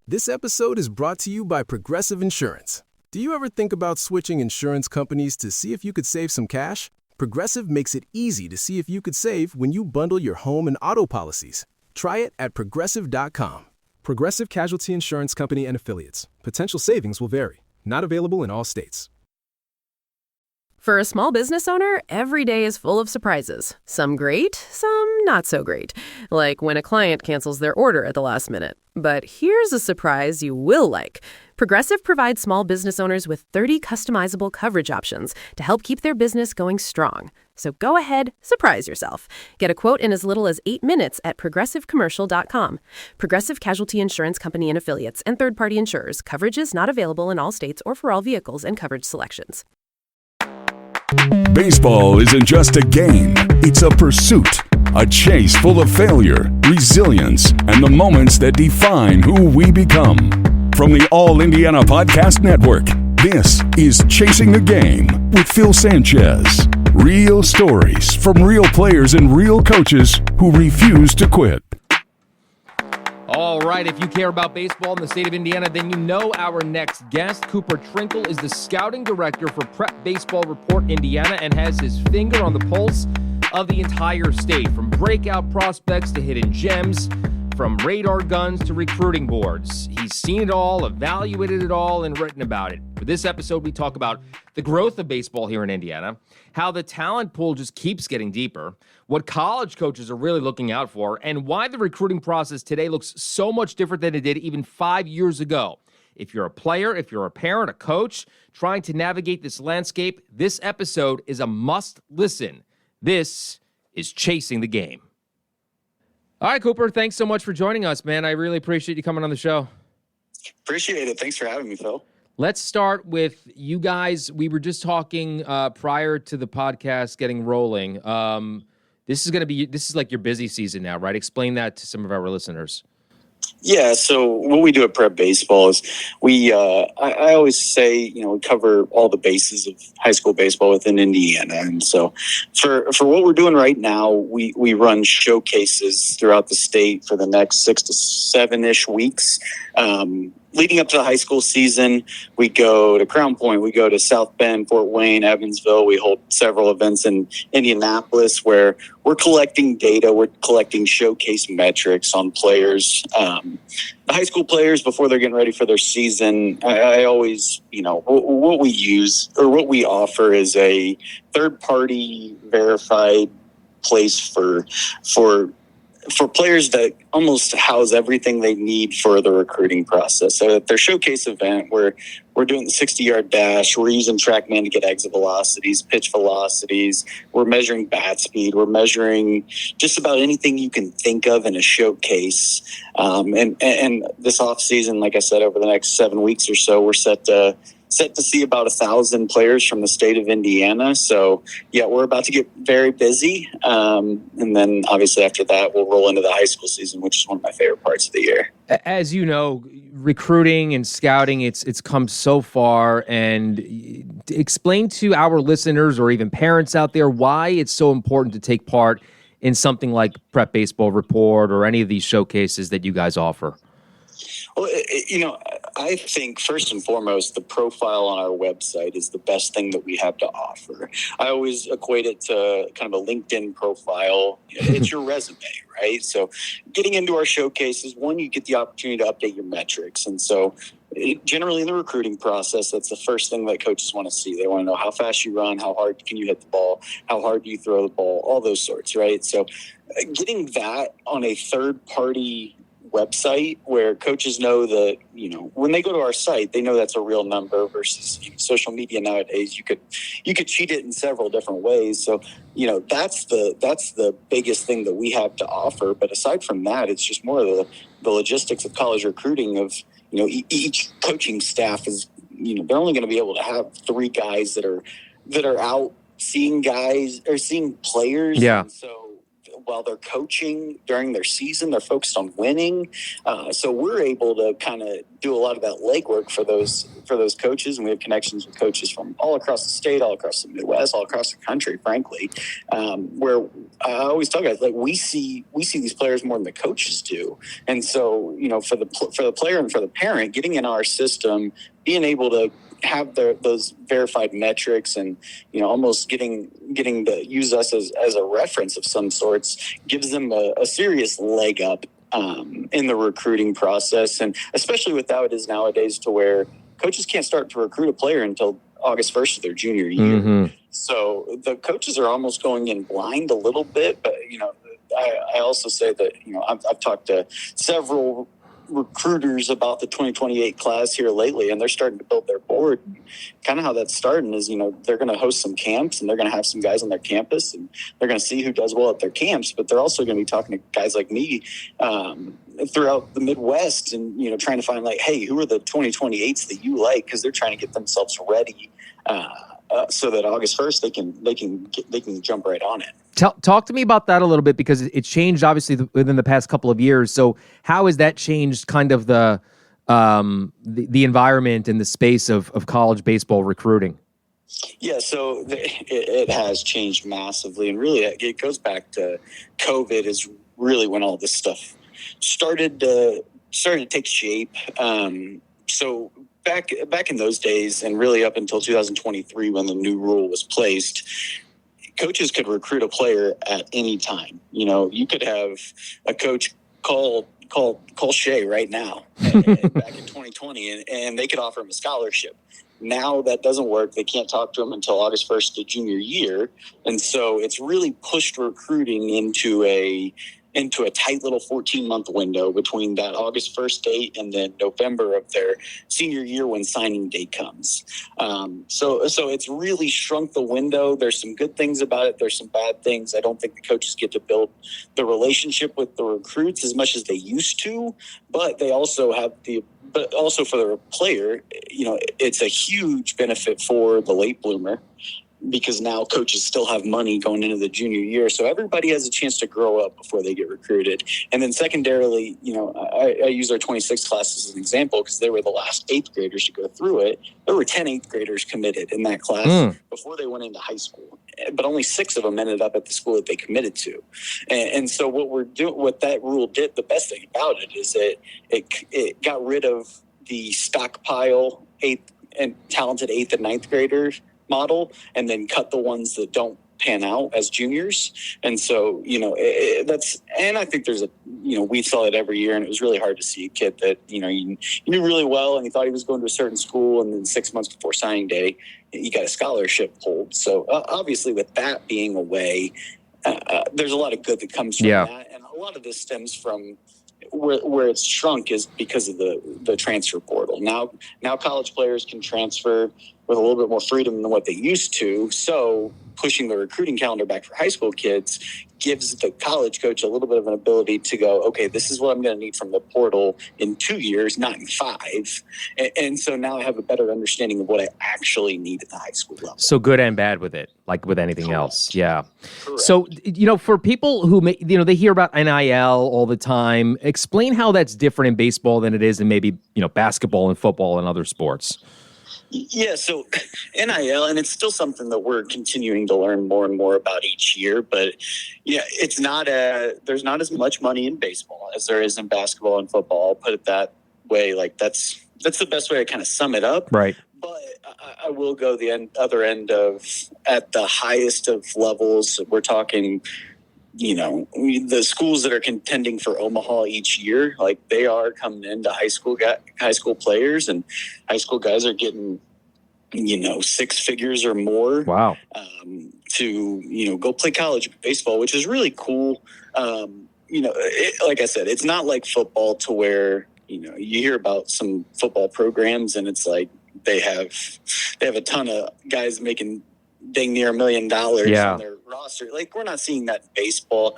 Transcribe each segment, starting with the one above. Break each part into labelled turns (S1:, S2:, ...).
S1: This episode is brought to you by Progressive Insurance. Do you ever think about switching insurance companies to see if you could save some cash? Progressive makes it easy to see if you could save when you bundle your home and auto policies. Try it at Progressive.com. Progressive Casualty Insurance Company and Affiliates. Potential savings will vary. Not available in all states.
S2: For a small business owner, every day is full of surprises. Some great, some not so great. Like when a client cancels their order at the last minute. But here's a surprise you will like. Progressive provides small business owners with 30 customizable coverage options to help keep their business going strong. So go ahead, surprise yourself. Get a quote in as little as 8 minutes at progressivecommercial.com. Progressive Casualty Insurance Company and Affiliates and third-party insurers. Coverage is not available in all states or for all vehicles and coverage selections.
S3: Baseball isn't just a game, it's a pursuit, a chase full of failure, resilience, and the moments that define who we become. From the All Indiana Podcast Network, this is Chasing the Game with Phil Sanchez. Real stories from real players and real coaches who refuse to quit.
S4: All right, if you care about baseball in the state of Indiana, then you know our next guest. Cooper Trinkle is the scouting director for Prep Baseball Report Indiana and has his finger on the pulse of the entire state, from breakout prospects to hidden gems, from radar guns to recruiting boards. He's seen it all, evaluated it all, and written about it. For this episode, we talk about the growth of baseball here in Indiana, how the talent pool just keeps getting deeper, what college coaches are really looking out for, and why the recruiting process today looks so much different than it did even 5 years ago. If you're a player, if you're a parent, a coach, trying to navigate this landscape, this episode is a must listen. This is Chasing the Game. All right, Cooper, thanks so much for joining us, man. I really appreciate you coming on the show.
S5: Appreciate it. Thanks for having me, Phil.
S4: Let's start with you guys. We were just talking prior to the podcast getting rolling. This is like your busy season now, right? Explain that to some of our listeners.
S5: Yeah, so what we do at Prep Baseball is I always say, we cover all the bases of high school baseball within Indiana. And so for what we're doing right now, we run showcases throughout the state for the next 6 to 7-ish weeks. Leading up to the high school season, we go to Crown Point, we go to South Bend, Fort Wayne, Evansville. We hold several events in Indianapolis where we're collecting data, we're collecting showcase metrics on players. The high school players, before they're getting ready for their season, I always, what we use or what we offer is a third-party verified place for players that almost house everything they need for the recruiting process. So at their showcase event, we're doing the 60-yard dash. We're using TrackMan to get exit velocities, pitch velocities. We're measuring bat speed. We're measuring just about anything you can think of in a showcase. And this off season, like I said, over the next 7 weeks or so, we're set to see about 1,000 players from the state of Indiana. So, yeah, we're about to get very busy. And then, obviously, after that, we'll roll into the high school season, which is one of my favorite parts of the year.
S4: As you know, recruiting and scouting, it's come so far. And explain to our listeners or even parents out there why it's so important to take part in something like Prep Baseball Report or any of these showcases that you guys offer.
S5: Well, I think first and foremost, the profile on our website is the best thing that we have to offer. I always equate it to kind of a LinkedIn profile. It's your resume, right? So getting into our showcases, one, you get the opportunity to update your metrics. And so generally in the recruiting process, that's the first thing that coaches want to see. They want to know how fast you run, how hard can you hit the ball, how hard do you throw the ball, all those sorts, right? So getting that on a third-party website where coaches know that, when they go to our site, they know that's a real number versus social media nowadays. You could cheat it in several different ways. So, that's the biggest thing that we have to offer. But aside from that, it's just more of the logistics of college recruiting of, each coaching staff is, they're only going to be able to have 3 guys that are out seeing guys or seeing players.
S4: Yeah.
S5: And so while they're coaching during their season, they're focused on winning. So we're able to kind of do a lot of that legwork for those coaches. And we have connections with coaches from all across the state, all across the Midwest, all across the country, frankly, where I always tell guys, like, we see these players more than the coaches do. And so, for the player and for the parent, getting in our system, being able to have those verified metrics and, almost getting to use us as a reference of some sorts gives them a serious leg up in the recruiting process. And especially with how it is nowadays, to where coaches can't start to recruit a player until August 1st of their junior year. Mm-hmm. So the coaches are almost going in blind a little bit. But, I also say that, I've talked to several recruiters about the 2028 class here lately, and they're starting to build their board. Kind of how that's starting is, they're going to host some camps, and they're going to have some guys on their campus, and they're going to see who does well at their camps. But they're also going to be talking to guys like me throughout the Midwest, and trying to find, like, hey, who are the 2028s that you like, because they're trying to get themselves ready so that August 1st they can jump right on it.
S4: Talk to me about that a little bit, because it's changed obviously within the past couple of years. So how has that changed kind of the environment and the space of college baseball recruiting?
S5: Yeah, so it has changed massively, and really it goes back to COVID is really when all this stuff started to take shape. So back in those days, and really up until 2023 when the new rule was placed, coaches could recruit a player at any time. You could have a coach call Shea right now back in 2020, and they could offer him a scholarship. Now that doesn't work. They can't talk to him until August 1st of junior year. And so it's really pushed recruiting into a tight little 14-month window between that August 1st date and then November of their senior year when signing day comes. So it's really shrunk the window. There's some good things about it. There's some bad things. I don't think the coaches get to build the relationship with the recruits as much as they used to, but they also but also for the player, it's a huge benefit for the late bloomer, because now coaches still have money going into the junior year. So everybody has a chance to grow up before they get recruited. And then secondarily, I use our 26 class as an example because they were the last 8th graders to go through it. There were 10 8th graders committed in that class before they went into high school, but only 6 of them ended up at the school that they committed to. And so what that rule did, the best thing about it is it got rid of the stockpile talented 8th and 9th graders model, and then cut the ones that don't pan out as juniors. And so, and I think there's we saw it every year, and it was really hard to see a kid that, you knew really well, and you thought he was going to a certain school, and then 6 months before signing day, you got a scholarship pulled. So obviously with that being away, there's a lot of good that comes from that. And a lot of this stems from where it's shrunk is because of the transfer portal. Now college players can transfer with a little bit more freedom than what they used to. So pushing the recruiting calendar back for high school kids gives the college coach a little bit of an ability to go, okay, this is what I'm going to need from the portal in 2 years, not in 5. And so now I have a better understanding of what I actually need at the high school level.
S4: So good and bad with it, like with anything
S5: Correct.
S4: Else. Yeah.
S5: Correct.
S4: So, for people who they hear about NIL all the time, explain how that's different in baseball than it is in maybe, basketball and football and other sports.
S5: Yeah, so NIL, and it's still something that we're continuing to learn more and more about each year, but there's not as much money in baseball as there is in basketball and football. I'll put it that way. Like that's the best way to kind of sum it up.
S4: Right.
S5: But I will go the other end of, at the highest of levels, we're talking, the schools that are contending for Omaha each year, like they are coming into high school players, and high school guys are getting, 6 figures or more.
S4: Wow.
S5: To, go play college baseball, which is really cool. Like I said, it's not like football to where, you hear about some football programs and it's like they have a ton of guys making dang near $1 million on their roster. Like, we're not seeing that in baseball.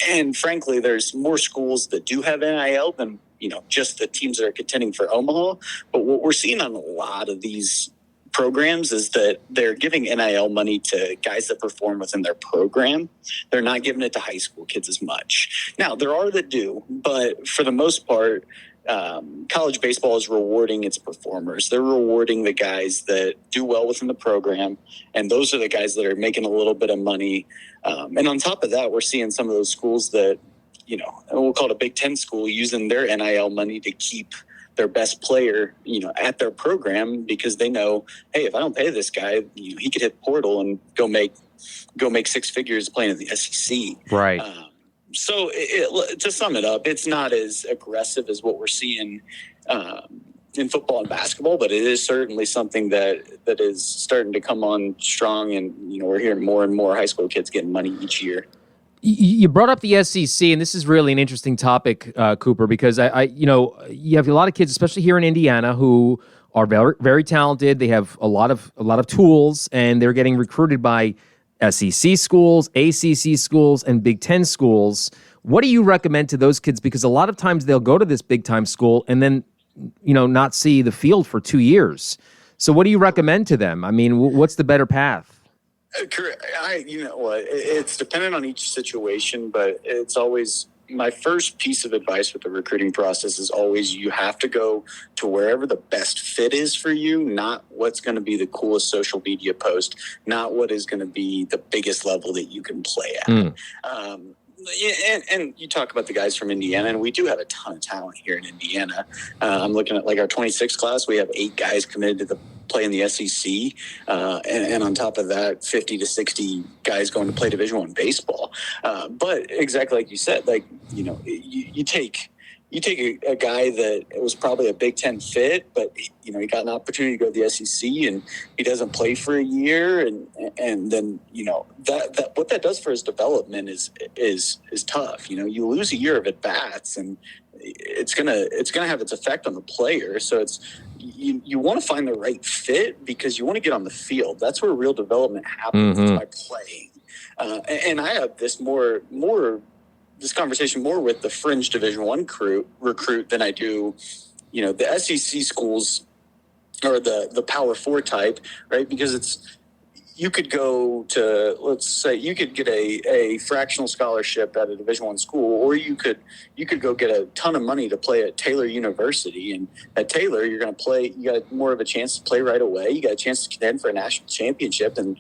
S5: And frankly, there's more schools that do have NIL than, just the teams that are contending for Omaha. But what we're seeing on a lot of these programs is that they're giving NIL money to guys that perform within their program. They're not giving it to high school kids as much. Now, there are that do, but for the most part, college baseball is rewarding its performers. They're rewarding the guys that do well within the program, and those are the guys that are making a little bit of money. And on top of that, we're seeing some of those schools that, we'll call it a Big Ten school, using their NIL money to keep their best player, at their program, because they know, hey, if I don't pay this guy, he could hit portal and go make 6 figures playing in the SEC.
S4: Right.
S5: So to sum it up, it's not as aggressive as what we're seeing in football and basketball, but it is certainly something that is starting to come on strong. And, we're hearing more and more high school kids getting money each year.
S4: You brought up the SEC, and this is really an interesting topic, Cooper, because you have a lot of kids, especially here in Indiana, who are very, very talented. They have a lot of tools, and they're getting recruited by SEC schools, ACC schools, and Big Ten schools. What do you recommend to those kids? Because a lot of times they'll go to this big time school and then, not see the field for 2 years. So what do you recommend to them? I mean, what's the better path?
S5: It's dependent on each situation, but it's always my first piece of advice with the recruiting process is always you have to go to wherever the best fit is for you, not what's going to be the coolest social media post, not what is going to be the biggest level that you can play at. And you talk about the guys from Indiana, and we do have a ton of talent here in Indiana. I'm looking at our 26 class. We have 8 guys committed to play in the SEC, and on top of that, 50 to 60 guys going to play Division I baseball. But exactly like you said, you take a guy that was probably a Big Ten fit, but he got an opportunity to go to the SEC, and he doesn't play for a year, and then that what that does for his development is tough. You lose a year of at bats, and it's gonna have its effect on the player. So it's you want to find the right fit because you want to get on the field. That's where real development happens by playing. And I have this this conversation more with the fringe Division I recruit than I do, the SEC schools or the Power 4 type, right? Because you could go to, let's say, you could get a fractional scholarship at a Division I school, or you could go get a ton of money to play at Taylor University. And at Taylor, you're going to play, you got more of a chance to play right away. You got a chance to contend for a national championship. And,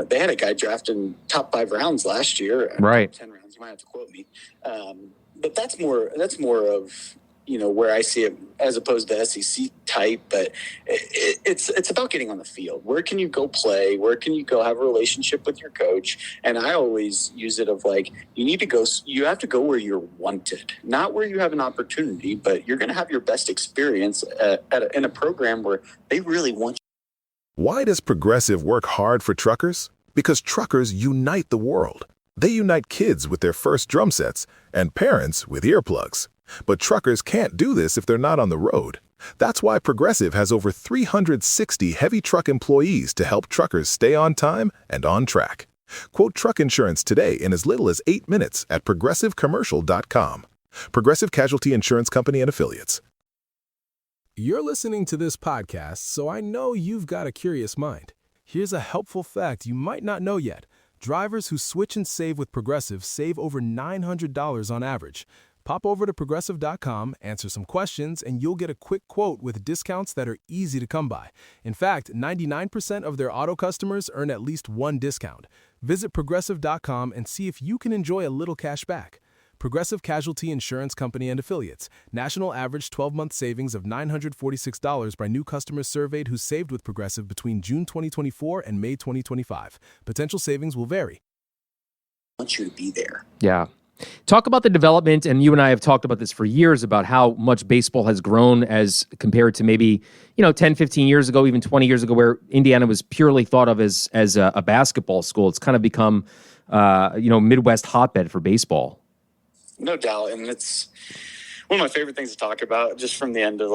S5: they had a guy drafted in top 5 rounds last year.
S4: Right.
S5: 10 rounds. You might have to quote me. But that's more of, where I see it as opposed to SEC type, but it's about getting on the field. Where can you go play? Where can you go have a relationship with your coach? And I always use it of you have to go where you're wanted, not where you have an opportunity, but you're going to have your best experience in a program where they really want you.
S1: Why does Progressive work hard for truckers? Because truckers unite the world. They unite kids with their first drum sets and parents with earplugs. But truckers can't do this if they're not on the road. That's why Progressive has over 360 heavy truck employees to help truckers stay on time and on track. Quote truck insurance today in as little as 8 minutes at progressivecommercial.com. Progressive Casualty Insurance Company and Affiliates. You're listening to this podcast, so I know you've got a curious mind. Here's a helpful fact you might not know yet. Drivers who switch and save with Progressive save over $900 on average. Pop over to Progressive.com, answer some questions, and you'll get a quick quote with discounts that are easy to come by. In fact, 99% of their auto customers earn at least one discount. Visit Progressive.com and see if you can enjoy a little cash back. Progressive Casualty Insurance Company and Affiliates. National average 12-month savings of $946 by new customers surveyed who saved with Progressive between June 2024 and May 2025. Potential savings will vary.
S5: I want you to be there.
S4: Yeah. Talk about the development, and you and I have talked about this for years, about how much baseball has grown as compared to maybe, 10, 15 years ago, even 20 years ago, where Indiana was purely thought of as a basketball school. It's kind of become, Midwest hotbed for baseball.
S5: No doubt. And it's one of my favorite things to talk about, just from the end of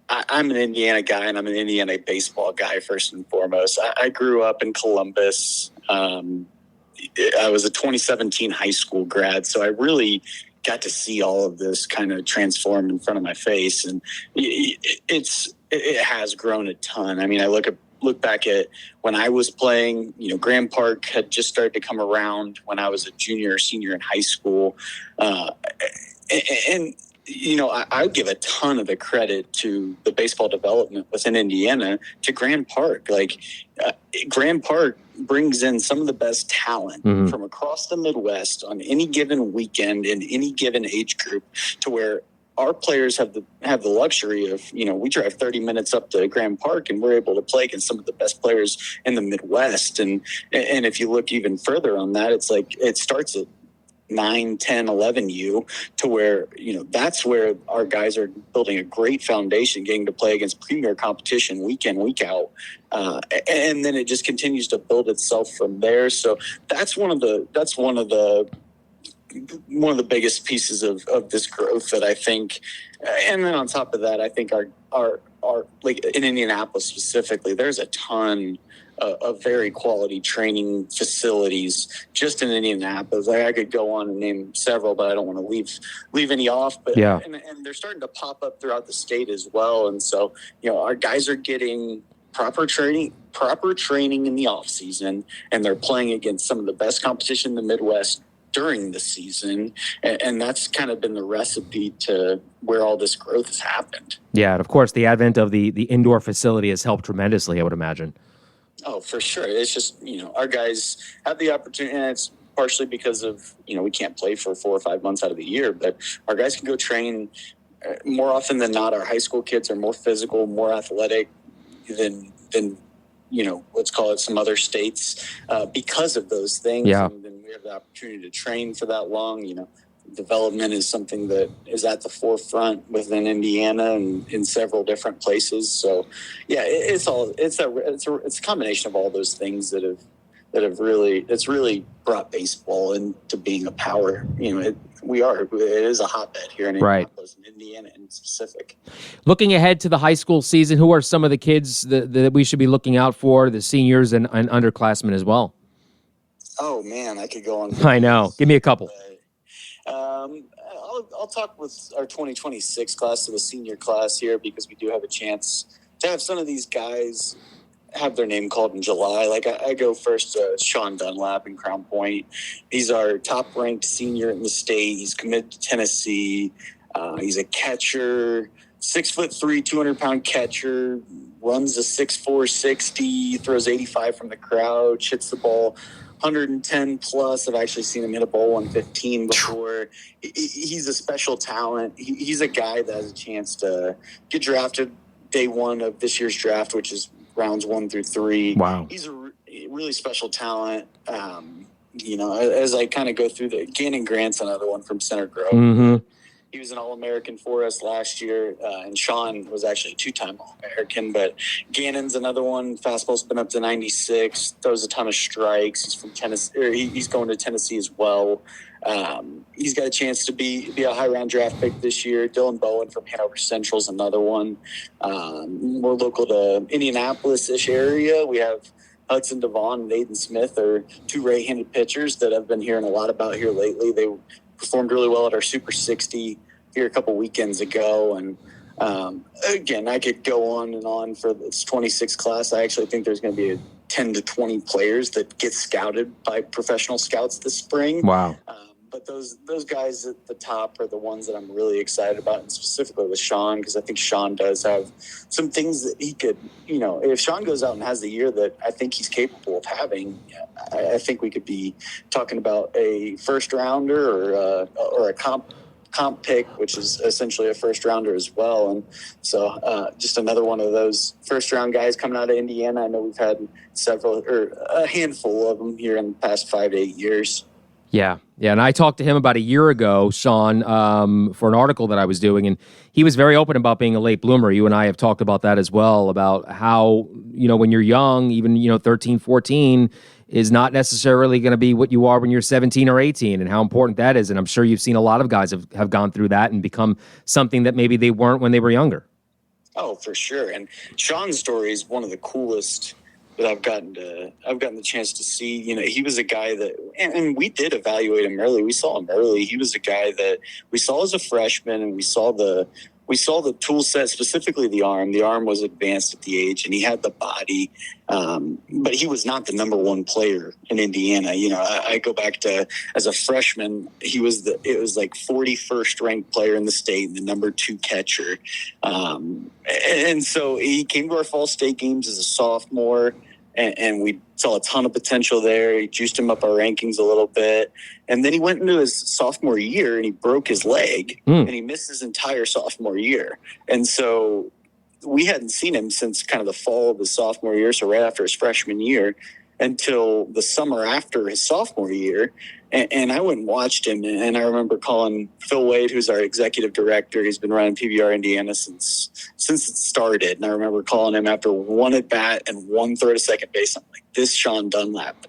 S5: I'm an Indiana guy, and I'm an Indiana baseball guy first and foremost. I grew up in Columbus. I was a 2017 high school grad, so I really got to see all of this kind of transform in front of my face, and it has grown a ton. I mean, I look back at when I was playing. Graham Park had just started to come around when I was a junior or senior in high school, and I give a ton of the credit to the baseball development within Indiana to Grand Park. Grand Park brings in some of the best talent from across the Midwest on any given weekend in any given age group, to where our players have the luxury of, we drive 30 minutes up to Grand Park and we're able to play against some of the best players in the Midwest. And if you look even further on that, it's like it starts at 9, 10, 11U, to where, that's where our guys are building a great foundation, getting to play against premier competition week in, week out. And then it just continues to build itself from there. So that's one of the biggest pieces of this growth that I think. And then on top of that, I think our like in Indianapolis specifically, there's a ton of very quality training facilities just in Indianapolis. I could go on and name several, but I don't want to leave any off. But
S4: yeah.
S5: And they're starting to pop up throughout the state as well. And so, our guys are getting proper training in the off season, and they're playing against some of the best competition in the Midwest during the season, and that's kind of been the recipe to where all this growth has happened.
S4: Yeah, and of course, the advent of the indoor facility has helped tremendously, I would imagine.
S5: Oh, for sure. It's just, our guys have the opportunity, and it's partially because of, we can't play for 4 or 5 months out of the year, but our guys can go train more often than not. Our high school kids are more physical, more athletic than let's call it some other states because of those things.
S4: Yeah.
S5: And then we have the opportunity to train for that long. Development is something that is at the forefront within Indiana and in several different places. So yeah, it's a combination of all those things that have really brought baseball into being a power. It is a hotbed here in Indianapolis, and Indiana in specific.
S4: Looking ahead to the high school season, who are some of the kids that we should be looking out for, the seniors and underclassmen as well?
S5: Oh man, I could go on.
S4: I know. Give me a couple.
S5: I'll talk with our 2026 class, so the senior class here, because we do have a chance to have some of these guys have their name called in July. Like I go first to Sean Dunlap in Crown Point. He's our top-ranked senior in the state. He's committed to Tennessee. He's a catcher, 6'3", 200-pound catcher, runs a 6'4", 60, throws 85 from the crouch, hits the ball 110 plus. I've actually seen him hit a ball 115 before. He's a special talent. He's a guy that has a chance to get drafted day one of this year's draft, which is rounds 1 through 3.
S4: Wow.
S5: He's a really special talent. As I kind of go through Gannon Grant's another one from Center Grove.
S4: Mm-hmm.
S5: He was an All-American for us last year, and Sean was actually a 2-time All-American. But Gannon's another one. Fastball's been up to 96, throws a ton of strikes. He's from Tennessee, or he's going to Tennessee as well. He's got a chance to be a high-round draft pick this year. Dylan Bowen from Hanover Central is another one. We're local to Indianapolis-ish area. We have Hudson Devon and Aiden Smith are 2 right-handed pitchers that I've been hearing a lot about here lately. They performed really well at our Super 60 here a couple weekends ago. And again, I could go on and on for this 26 class. I actually think there's going to be 10 to 20 players that get scouted by professional scouts this spring.
S4: Wow.
S5: But those guys at the top are the ones that I'm really excited about, and specifically with Sean, because I think Sean does have some things that he could, if Sean goes out and has the year that I think he's capable of having, I think we could be talking about a first rounder or a comp pick, which is essentially a first rounder as well. And so just another one of those first round guys coming out of Indiana. I know we've had a handful of them here in the past 5 to 8 years.
S4: Yeah. And I talked to him about a year ago, Sean, for an article that I was doing, and he was very open about being a late bloomer. You and I have talked about that as well, about how, when you're young, even, 13, 14 is not necessarily going to be what you are when you're 17 or 18, and how important that is. And I'm sure you've seen a lot of guys have gone through that and become something that maybe they weren't when they were younger.
S5: Oh, for sure. And Sean's story is one of the coolest that I've gotten the chance to see. He was a guy that, and we did evaluate him early. We saw him early. He was a guy that we saw as a freshman, and we saw the we saw the tool set, specifically the arm. The arm was advanced at the age, and he had the body, but he was not the number one player in Indiana. I go back to, as a freshman, it was like 41st ranked player in the state and the number 2 catcher. And so he came to our fall state games as a sophomore, and we saw a ton of potential there. He juiced him up our rankings a little bit. And then he went into his sophomore year and he broke his leg and he missed his entire sophomore year. And so we hadn't seen him since kind of the fall of his sophomore year, so right after his freshman year, until the summer after his sophomore year. And I went and watched him, and I remember calling Phil Wade, who's our executive director. He's been running PBR Indiana since it started. And I remember calling him after one at bat and one throw to second base. I'm like, this Sean Dunlap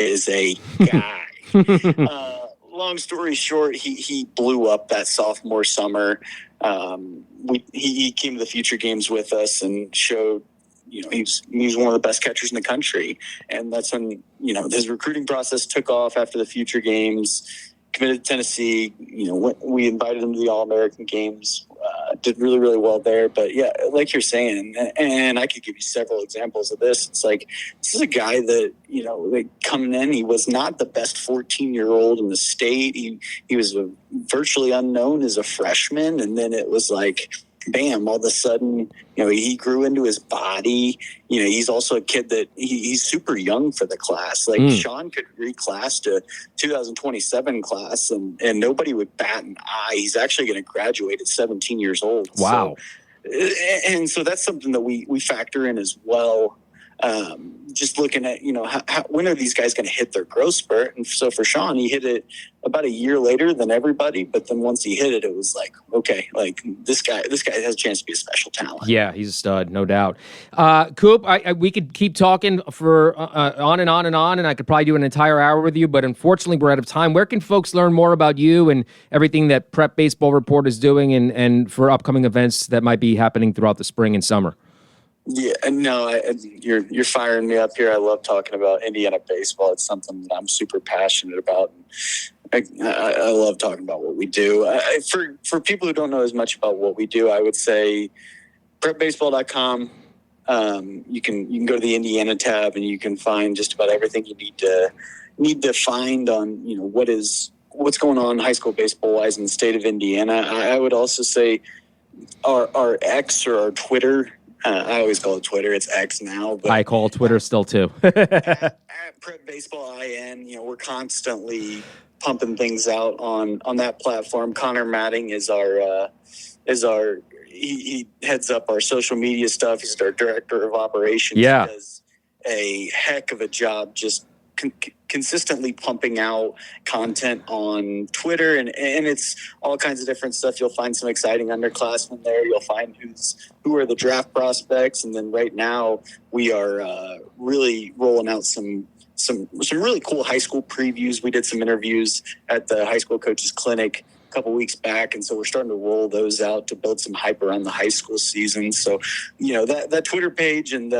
S5: is a guy. Long story short, he blew up that sophomore summer. He came to the future games with us and showed, he's one of the best catchers in the country. And that's when, his recruiting process took off after the future games, committed to Tennessee. We invited him to the All-American games, did really, really well there. But yeah, like you're saying, and I could give you several examples of this. It's like, this is a guy that, coming in, he was not the best 14-year-old in the state. He was virtually unknown as a freshman. And then it was like, bam, all of a sudden, he grew into his body. He's also a kid that he's super young for the class. Like Sean could reclass to 2027 class and nobody would bat an eye. He's actually going to graduate at 17 years old.
S4: Wow.
S5: And so that's something that we factor in as well. Just looking at, when are these guys going to hit their growth spurt? And so for Sean, he hit it about a year later than everybody. But then once he hit it, it was like, okay, like this guy has a chance to be a special talent.
S4: Yeah, he's a stud, no doubt. Coop, we could keep talking for on and on and on, and I could probably do an entire hour with you, but unfortunately we're out of time. Where can folks learn more about you and everything that Prep Baseball Report is doing and for upcoming events that might be happening throughout the spring and summer?
S5: Yeah, no, you're firing me up here. I love talking about Indiana baseball. It's something that I'm super passionate about. I love talking about what we do. For people who don't know as much about what we do, I would say prepbaseball.com. You can go to the Indiana tab and you can find just about everything you need to find on what's going on high school baseball wise in the state of Indiana. I would also say our X or our Twitter. I always call it Twitter. It's X now. But
S4: I call Twitter still too.
S5: at Prep Baseball IN, we're constantly pumping things out on that platform. Connor Matting is he heads up our social media stuff. He's our director of operations.
S4: Yeah.
S5: He does a heck of a job just consistently pumping out content on Twitter, and it's all kinds of different stuff. You'll find some exciting underclassmen there. You'll find who are the draft prospects, and then right now we are really rolling out some really cool high school previews. We did some interviews at the high school coaches clinic a couple weeks back, and so we're starting to roll those out to build some hype around the high school season. So that Twitter page and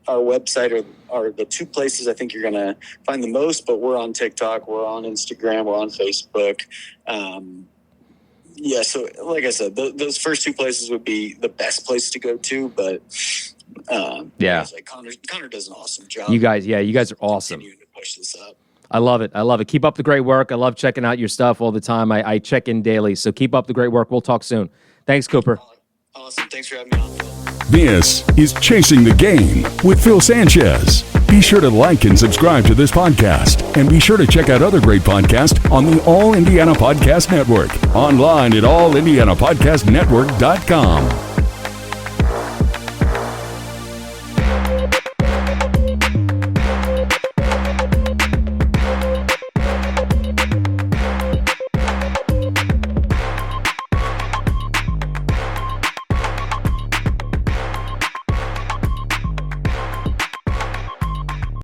S5: our website are the two places I think you're going to find the most, but we're on TikTok, we're on Instagram, we're on Facebook. So like I said, those first two places would be the best place to go to, but like Connor does an awesome job.
S4: You guys are awesome.
S5: Continuing to push this up.
S4: I love it. Keep up the great work. I love checking out your stuff all the time. I check in daily, so keep up the great work. We'll talk soon. Thanks, Cooper.
S5: Awesome. Thanks for having me on, Phil.
S3: This is Chasing the Game with Phil Sanchez. Be sure to like and subscribe to this podcast, and be sure to check out other great podcasts on the All Indiana Podcast Network, online at allindianapodcastnetwork.com.